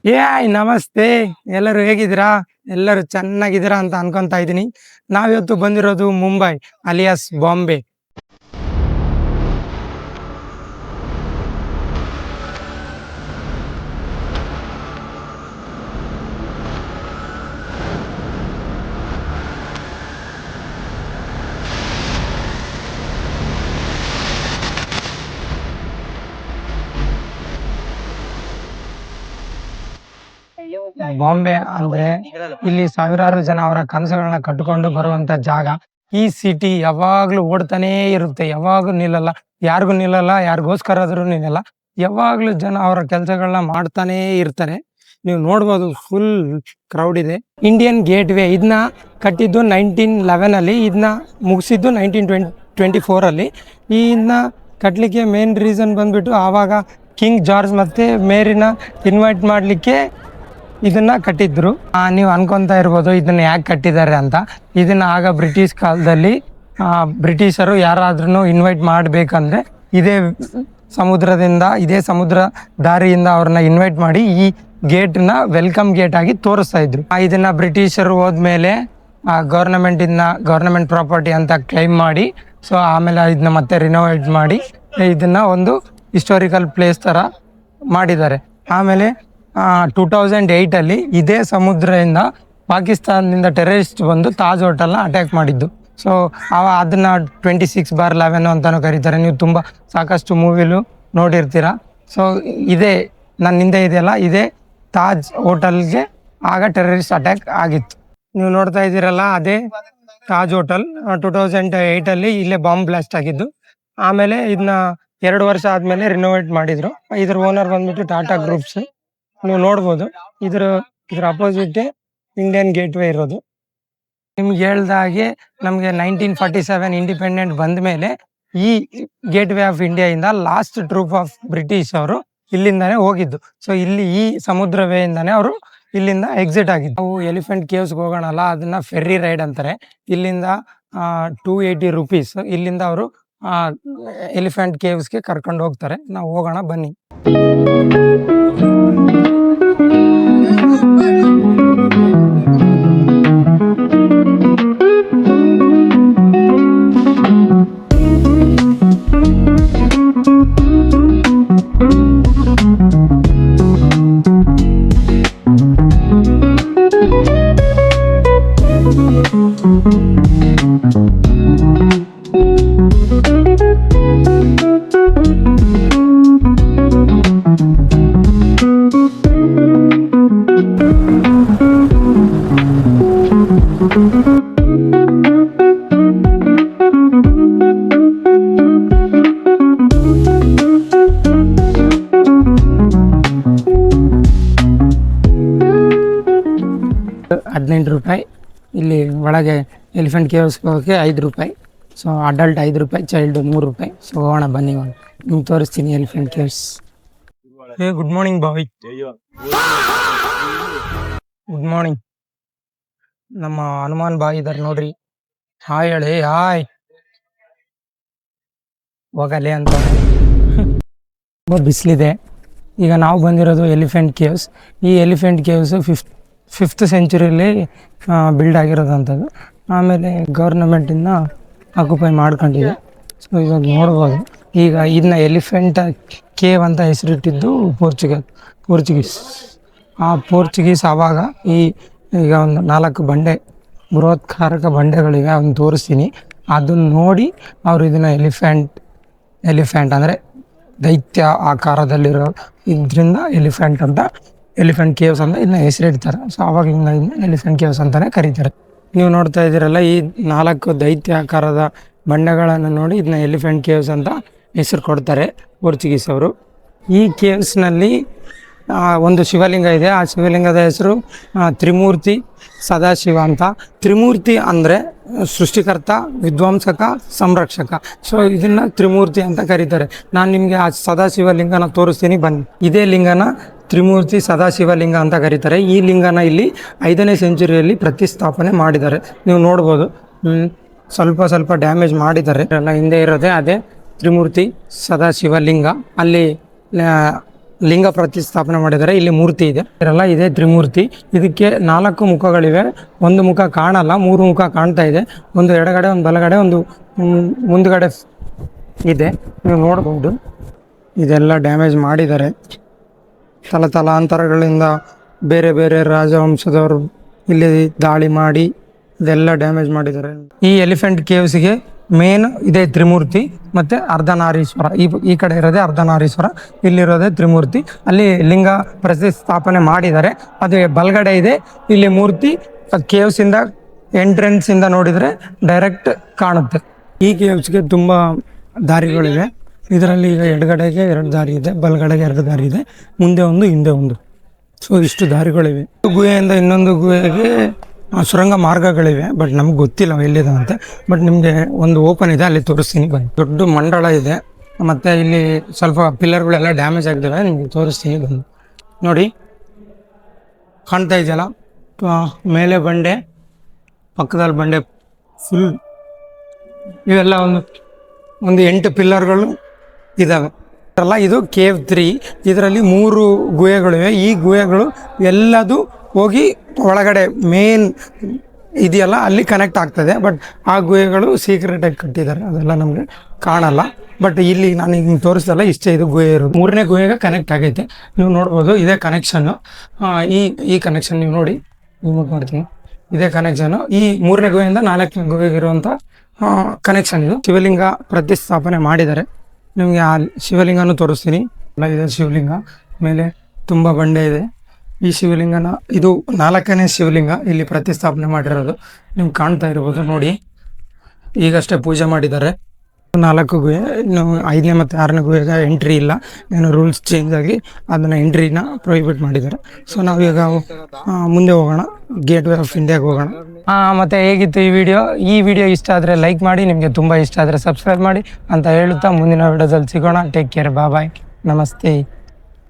ನಮಸ್ತೆ. ಎಲ್ಲರೂ ಹೇಗಿದ್ದೀರಾ? ಎಲ್ಲರೂ ಚೆನ್ನಾಗಿದ್ದೀರಾ ಅಂತ ಅನ್ಕೊಂತಾ ಇದ್ದೀನಿ. ನಾವಿವತ್ತು ಬಂದಿರೋದು ಮುಂಬೈ ಅಲಿಯಾಸ್ ಬಾಂಬೆ. ಬಾಂಬೆ ಅಂದ್ರೆ ಇಲ್ಲಿ ಸಾವಿರಾರು ಜನ ಅವರ ಕನಸುಗಳನ್ನ ಕಟ್ಟಿಕೊಂಡು ಬರುವಂತ ಜಾಗ. ಈ ಸಿಟಿ ಯಾವಾಗ್ಲೂ ಓಡ್ತಾನೇ ಇರುತ್ತೆ, ಯಾವಾಗ್ಲೂ ನಿಲ್ಲಲ್ಲ, ಯಾರಿಗೂ ನಿಲ್ಲಲ್ಲ, ಯಾರಿಗೋಸ್ಕರ ಆದ್ರೂ ನಿಲ್ಲಲ್ಲ. ಯಾವಾಗ್ಲೂ ಜನ ಅವರ ಕೆಲಸಗಳನ್ನ ಮಾಡ್ತಾನೇ ಇರ್ತಾರೆ. ನೀವು ನೋಡ್ಬೋದು, ಫುಲ್ ಕ್ರೌಡ್ ಇದೆ. ಇಂಡಿಯನ್ ಗೇಟ್ ವೇ ಇದನ್ನ ಕಟ್ಟಿದ್ದು 1911 ಅಲ್ಲಿ, ಇದನ್ನ ಮುಗಿಸಿದ್ದು 1924 ಅಲ್ಲಿ. ಇದನ್ನ ಕಟ್ಟಲಿಕ್ಕೆ ಮೇನ್ ರೀಸನ್ ಬಂದ್ಬಿಟ್ಟು ಆವಾಗ ಕಿಂಗ್ ಜಾರ್ಜ್ ಮತ್ತೆ ಮೇರಿನ ಇನ್ವೈಟ್ ಮಾಡಲಿಕ್ಕೆ ಇದನ್ನ ಕಟ್ಟಿದ್ರು. ನೀವು ಅನ್ಕೊಂತಾ ಇರ್ಬೋದು ಇದನ್ನ ಯಾಕೆ ಕಟ್ಟಿದ್ದಾರೆ ಅಂತ. ಇದನ್ನ ಆಗ ಬ್ರಿಟಿಷ್ ಕಾಲದಲ್ಲಿ ಬ್ರಿಟಿಷರು ಯಾರಾದ್ರೂ ಇನ್ವೈಟ್ ಮಾಡಬೇಕಂದ್ರೆ ಇದೇ ಸಮುದ್ರ ದಾರಿಯಿಂದ ಅವ್ರನ್ನ ಇನ್ವೈಟ್ ಮಾಡಿ ಈ ಗೇಟ್ನ ವೆಲ್ಕಮ್ ಗೇಟ್ ಆಗಿ ತೋರಿಸ್ತಾ ಇದ್ರು. ಇದನ್ನ ಬ್ರಿಟಿಷರು ಹೋದ್ಮೇಲೆ ಗವರ್ನಮೆಂಟ್ ಪ್ರಾಪರ್ಟಿ ಅಂತ ಕ್ಲೈಮ್ ಮಾಡಿ, ಸೊ ಆಮೇಲೆ ಇದನ್ನ ಮತ್ತೆ ರಿನೋವೇಟ್ ಮಾಡಿ ಇದನ್ನ ಒಂದು ಹಿಸ್ಟೋರಿಕಲ್ ಪ್ಲೇಸ್ ತರ ಮಾಡಿದ್ದಾರೆ. ಆಮೇಲೆ 2008 ಅಲ್ಲಿ ಇದೇ ಸಮುದ್ರದಿಂದ ಪಾಕಿಸ್ತಾನದಿಂದ ಟೆರರಿಸ್ಟ್ ಬಂದು ತಾಜ್ ಹೋಟೆಲ್ನ ಅಟ್ಯಾಕ್ ಮಾಡಿದ್ದು. ಸೊ ಅದನ್ನ 26/11 ಅಂತಾನು ಕರೀತಾರೆ. ನೀವು ಸಾಕಷ್ಟು ಮೂವಿಲು ನೋಡಿರ್ತೀರ. ಸೊ ಇದೇ ನನ್ನ ಹಿಂದೆ ಇದೆಯಲ್ಲ, ಇದೇ ತಾಜ್ ಹೋಟೆಲ್ಗೆ ಆಗ ಟೆರರಿಸ್ಟ್ ಅಟ್ಯಾಕ್ ಆಗಿತ್ತು. ನೀವು ನೋಡ್ತಾ ಇದ್ದೀರಲ್ಲ, ಅದೇ ತಾಜ್ ಹೋಟೆಲ್. 2008 ಅಲ್ಲಿ ಇಲ್ಲೇ ಬಾಂಬ್ ಬ್ಲಾಸ್ಟ್ ಆಗಿದ್ದು. ಆಮೇಲೆ ಇದನ್ನ 2 ವರ್ಷ ಆದ್ಮೇಲೆ ರಿನೋವೇಟ್ ಮಾಡಿದ್ರು. ಇದ್ರ ಓನರ್ ಬಂದ್ಬಿಟ್ಟು ಟಾಟಾ ಗ್ರೂಪ್ಸ್. ನೀವು ನೋಡ್ಬೋದು, ಇದ್ರ ಅಪೋಸಿಟ್ ಇಂಡಿಯನ್ ಗೇಟ್ ವೇ ಇರೋದು. ನಿಮ್ಗೆ ಹೇಳ್ದಾಗೆ ನಮ್ಗೆ 1947 ಇಂಡಿಪೆಂಡೆಂಟ್ ಬಂದ ಮೇಲೆ ಈ ಗೇಟ್ ವೇ ಆಫ್ ಇಂಡಿಯಾ ಇಂದ ಲಾಸ್ಟ್ ಟ್ರೂಪ್ ಆಫ್ ಬ್ರಿಟಿಷ್ ಅವರು ಇಲ್ಲಿಂದಾನೇ ಹೋಗಿದ್ದು. ಸೊ ಇಲ್ಲಿ ಈ ಸಮುದ್ರ ವೇ ಇಂದಾನೆ ಅವರು ಇಲ್ಲಿಂದ ಎಕ್ಸಿಟ್ ಆಗಿದ್ದು. ನಾವು ಎಲಿಫೆಂಟ್ ಕೇವ್ಸ್ಗೆ ಹೋಗೋಣಲ್ಲ, ಅದನ್ನ ಫೆರ್ರಿ ರೈಡ್ ಅಂತಾರೆ. ಇಲ್ಲಿಂದ 280 rupees ಇಲ್ಲಿಂದ ಅವರು ಎಲಿಫೆಂಟ್ ಕೇವ್ಸ್ಗೆ ಕರ್ಕೊಂಡು ಹೋಗ್ತಾರೆ. ನಾವು ಹೋಗೋಣ ಬನ್ನಿ. ₹15 ಇಲ್ಲಿ ಒಳಗೆ ಎಲಿಫೆಂಟ್ ಕೇವ್ಸ್ಗೆ ಹೋಗೋಕ್ಕೆ ₹5. So adult ₹5, child ₹3. ಸೊ ಹೋಗೋಣ ಬನ್ನಿ, ನಿಮ್ಗೆ ತೋರಿಸ್ತೀನಿ ಎಲಿಫೆಂಟ್ ಕೇವ್ಸ್. ಗುಡ್ ಮಾರ್ನಿಂಗ್ ಬಾಯ್. Good morning. ನಮ್ಮ ಹನುಮಾನ್ ಬಾಯ್ ಇದಾರೆ ನೋಡ್ರಿ. ಹಾಯ್ ಹೇಳಿ. ಹಾಯ್ ಹೋಗಲೇ ಅಂತ. ತುಂಬ ಬಿಸಿಲಿದೆ. ಈಗ ನಾವು ಬಂದಿರೋದು ಎಲಿಫೆಂಟ್ ಕೇವ್ಸ್. ಈ ಎಲಿಫೆಂಟ್ ಕೇವ್ಸ್ 5th ಸೆಂಚುರಿಯಲ್ಲಿ ಬಿಲ್ಡ್ ಆಗಿರೋದಂಥದ್ದು. ಆಮೇಲೆ ಗೌರ್ನಮೆಂಟಿಂದ ಆಕ್ಯುಪೈ ಮಾಡ್ಕೊಂಡಿದೆ. ಸೊ ಇವಾಗ ನೋಡ್ಬೋದು, ಈಗ ಇದನ್ನ ಎಲಿಫೆಂಟ್ ಕೇವ್ ಅಂತ ಹೆಸರಿಟ್ಟಿದ್ದು ಪೋರ್ಚುಗೀಸ್. ಆ ಪೋರ್ಚುಗೀಸ್ ಆವಾಗ ಈಗ ಒಂದು 4 ಬೃಹತ್ಕಾರಕ ಬಂಡೆಗಳಿವೆ, ಅದನ್ನು ತೋರಿಸ್ತೀನಿ. ಅದನ್ನ ನೋಡಿ ಅವರು ಇದನ್ನ ಎಲಿಫೆಂಟ್ ಅಂದರೆ ದೈತ್ಯ ಆಕಾರದಲ್ಲಿರೋ ಇದರಿಂದ ಎಲಿಫೆಂಟ್ ಕೇವ್ಸ್ ಅಂತ ಇದನ್ನ ಹೆಸರಿಡ್ತಾರೆ. ಸೊ ಆವಾಗಿಂದ ಇದನ್ನ ಎಲಿಫೆಂಟ್ ಕೇವ್ಸ್ ಅಂತಾನೆ ಕರೀತಾರೆ. ನೀವು ನೋಡ್ತಾ ಇದ್ದೀರಲ್ಲ, ಈ 4 ದೈತ್ಯ ಆಕಾರದ ಬಂಡೆಗಳನ್ನು ನೋಡಿ ಇದನ್ನ ಎಲಿಫೆಂಟ್ ಕೇವ್ಸ್ ಅಂತ ಹೆಸರು ಕೊಡ್ತಾರೆ ಪೋರ್ಚುಗೀಸ್ ಅವರು. ಈ ಕೇವ್ಸ್ನಲ್ಲಿ ಒಂದು ಶಿವಲಿಂಗ ಇದೆ. ಆ ಶಿವಲಿಂಗದ ಹೆಸರು ತ್ರಿಮೂರ್ತಿ ಸದಾಶಿವ ಅಂತ. ತ್ರಿಮೂರ್ತಿ ಅಂದರೆ ಸೃಷ್ಟಿಕರ್ತ, ವಿಧ್ವಂಸಕ, ಸಂರಕ್ಷಕ. ಸೊ ಇದನ್ನ ತ್ರಿಮೂರ್ತಿ ಅಂತ ಕರೀತಾರೆ. ನಾನು ನಿಮಗೆ ಆ ಸದಾಶಿವಲಿಂಗನ ತೋರಿಸ್ತೀನಿ ಬನ್ನಿ. ಇದೇ ಲಿಂಗನ ತ್ರಿಮೂರ್ತಿ ಸದಾಶಿವಲಿಂಗ ಅಂತ ಕರೀತಾರೆ. ಈ ಲಿಂಗನ ಇಲ್ಲಿ 5ನೇ ಸೆಂಚುರಿಯಲ್ಲಿ ಪ್ರತಿಷ್ಠಾಪನೆ ಮಾಡಿದ್ದಾರೆ. ನೀವು ನೋಡ್ಬೋದು, ಸ್ವಲ್ಪ ಡ್ಯಾಮೇಜ್ ಮಾಡಿದ್ದಾರೆ. ಎಲ್ಲ ಹಿಂದೆ ಇರೋದೇ ಅದೇ ತ್ರಿಮೂರ್ತಿ ಸದಾಶಿವಲಿಂಗ. ಅಲ್ಲಿ ಲಿಂಗ ಪ್ರತಿಷ್ಠಾಪನೆ ಮಾಡಿದ್ದಾರೆ. ಇಲ್ಲಿ ಮೂರ್ತಿ ಇದೆ, ಇದೆಲ್ಲ ಇದೆ ತ್ರಿಮೂರ್ತಿ. ಇದಕ್ಕೆ 4 ಮುಖಗಳಿವೆ. ಒಂದು ಮುಖ ಕಾಣಲ್ಲ, 3 ಮುಖ ಕಾಣ್ತಾ ಇದೆ. ಒಂದು ಎಡಗಡೆ, ಒಂದು ಬಲಗಡೆ, ಒಂದು ಮುಂದ್ಗಡೆ ಇದೆ. ನೀವು ನೋಡಬಹುದು. ಇದೆಲ್ಲ ಡ್ಯಾಮೇಜ್ ಮಾಡಿದ್ದಾರೆ. ತಲಾಂತರಗಳಿಂದ ಬೇರೆ ಬೇರೆ ರಾಜವಂಶದವರು ಇಲ್ಲಿ ದಾಳಿ ಮಾಡಿ ಇದೆಲ್ಲ ಡ್ಯಾಮೇಜ್ ಮಾಡಿದ್ದಾರೆ. ಈ ಎಲಿಫೆಂಟ್ ಕೇವ್ಸ್ಗೆ ಮೇನ್ ಇದೆ ತ್ರಿಮೂರ್ತಿ ಮತ್ತು ಅರ್ಧನಾರೀಶ್ವರ. ಈ ಕಡೆ ಇರೋದೇ ಅರ್ಧನಾರೀಶ್ವರ, ಇಲ್ಲಿರೋದೇ ತ್ರಿಮೂರ್ತಿ. ಅಲ್ಲಿ ಲಿಂಗ ಪ್ರತಿಷ್ಠಾಪನೆ ಮಾಡಿದ್ದಾರೆ. ಅದು ಬಲಗಡೆ ಇದೆ. ಇಲ್ಲಿ ಮೂರ್ತಿ ಕೇವ್ಸಿಂದ ಎಂಟ್ರೆನ್ಸಿಂದ ನೋಡಿದರೆ ಡೈರೆಕ್ಟ್ ಕಾಣುತ್ತೆ. ಈ ಕೇವ್ಸ್ಗೆ ತುಂಬ ದಾರಿಗಳಿವೆ. ಇದರಲ್ಲಿ ಈಗ ಎಡಗಡೆಗೆ 2 ದಾರಿ ಇದೆ, ಬಲಗಡೆಗೆ 2 ದಾರಿ ಇದೆ, ಮುಂದೆ ಒಂದು ಹಿಂದೆ ಒಂದು. ಸೊ ಇಷ್ಟು ದಾರಿಗಳಿವೆ. ಗುಹೆಯಿಂದ ಇನ್ನೊಂದು ಗುಹೆಗೆ ಸುರಂಗ ಮಾರ್ಗಗಳಿವೆ, ಬಟ್ ನಮ್ಗೆ ಗೊತ್ತಿಲ್ಲ ಎಲ್ಲಿದೆ ಅಂತ. ಬಟ್ ನಿಮಗೆ ಒಂದು ಓಪನ್ ಇದೆ, ಅಲ್ಲಿ ತೋರಿಸ್ತೀನಿ ಬನ್ನಿ. ದೊಡ್ಡ ಮಂಡಳ ಇದೆ, ಮತ್ತು ಇಲ್ಲಿ ಸ್ವಲ್ಪ ಪಿಲ್ಲರ್ಗಳೆಲ್ಲ ಡ್ಯಾಮೇಜ್ ಆಗಿದ್ದಾವೆ, ನಿಮಗೆ ತೋರಿಸ್ತೀನಿ ಬನ್ನಿ. ನೋಡಿ, ಕಾಣ್ತಾ ಇದೆಯಲ್ಲ, ಮೇಲೆ ಬಂಡೆ, ಪಕ್ಕದಲ್ಲಿ ಬಂಡೆ ಫುಲ್, ಇವೆಲ್ಲ ಒಂದು 8 ಪಿಲ್ಲರ್ಗಳು ಇದ್ದಾವೆ ಅಲ್ಲ. ಇದು ಕೇವ್ 3. ಇದರಲ್ಲಿ 3 ಗುಹೆಗಳಿವೆ. ಈ ಗುಹೆಗಳು ಎಲ್ಲದು ಹೋಗಿ ಒಳಗಡೆ ಮೇನ್ ಇದೆಯಲ್ಲ ಅಲ್ಲಿ ಕನೆಕ್ಟ್ ಆಗ್ತದೆ. ಬಟ್ ಆ ಗುಹೆಗಳು ಸೀಕ್ರೆಟಾಗಿ ಕಟ್ಟಿದ್ದಾರೆ, ಅದೆಲ್ಲ ನಮಗೆ ಕಾಣಲ್ಲ. ಬಟ್ ಇಲ್ಲಿ ನಾನು ಈಗ ತೋರಿಸ್ದಲ್ಲ, ಇಷ್ಟೇ ಇದು ಗುಹೆ ಇರೋದು. 3ನೇ ಗುಹೆಗೆ ಕನೆಕ್ಟ್ ಆಗೈತೆ, ನೀವು ನೋಡ್ಬೋದು. ಇದೇ ಕನೆಕ್ಷನ್ನು. ಈ ಕನೆಕ್ಷನ್ ನೀವು ನೋಡಿ, ನಿಮಗೆ ಮಾಡ್ತೀನಿ. ಇದೇ ಕನೆಕ್ಷನು. ಈ 3ನೇ ಗುಹೆಯಿಂದ 4ನೇ ಗುಹೆಗೆ ಇರುವಂಥ ಕನೆಕ್ಷನ್ ಇದು. ಶಿವಲಿಂಗ ಪ್ರತಿಷ್ಠಾಪನೆ ಮಾಡಿದ್ದಾರೆ. ನಿಮಗೆ ಆ ಶಿವಲಿಂಗನೂ ತೋರಿಸ್ತೀನಿ. ಇದೆ ಶಿವಲಿಂಗ, ಮೇಲೆ ತುಂಬ ಬಂಡೆ ಇದೆ. ಈ ಶಿವಲಿಂಗನ ಇದು 4ನೇ ಶಿವಲಿಂಗ ಇಲ್ಲಿ ಪ್ರತಿಷ್ಠಾಪನೆ ಮಾಡಿರೋದು. ನಿಮ್ಗೆ ಕಾಣ್ತಾ ಇರ್ಬೋದು ನೋಡಿ, ಈಗಷ್ಟೇ ಪೂಜೆ ಮಾಡಿದ್ದಾರೆ. 4 ಗುಹೆ, ಇನ್ನು 5ನೇ ಮತ್ತು 6ನೇ ಗುಹೆಗೆ ಎಂಟ್ರಿ ಇಲ್ಲ, ಏನೋ ರೂಲ್ಸ್ ಚೇಂಜ್ ಆಗಿ ಅದನ್ನು ಎಂಟ್ರಿನ ಪ್ರೊಹಿಬಿಟ್ ಮಾಡಿದ್ದಾರೆ. ಸೊ ನಾವೀಗ ಮುಂದೆ ಹೋಗೋಣ, ಗೇಟ್ ವೇ ಆಫ್ ಇಂಡಿಯಾಗೆ ಹೋಗೋಣ. ಮತ್ತು ಹೇಗಿತ್ತು ಈ ವಿಡಿಯೋ ಇಷ್ಟ ಆದರೆ ಲೈಕ್ ಮಾಡಿ, ನಿಮಗೆ ತುಂಬ ಇಷ್ಟ ಆದರೆ ಸಬ್ಸ್ಕ್ರೈಬ್ ಮಾಡಿ ಅಂತ ಹೇಳುತ್ತಾ ಮುಂದಿನ ವಿಡಿಯೋದಲ್ಲಿ ಸಿಗೋಣ. ಟೇಕ್ ಕೇರ್, ಬಾಯ್, ನಮಸ್ತೆ.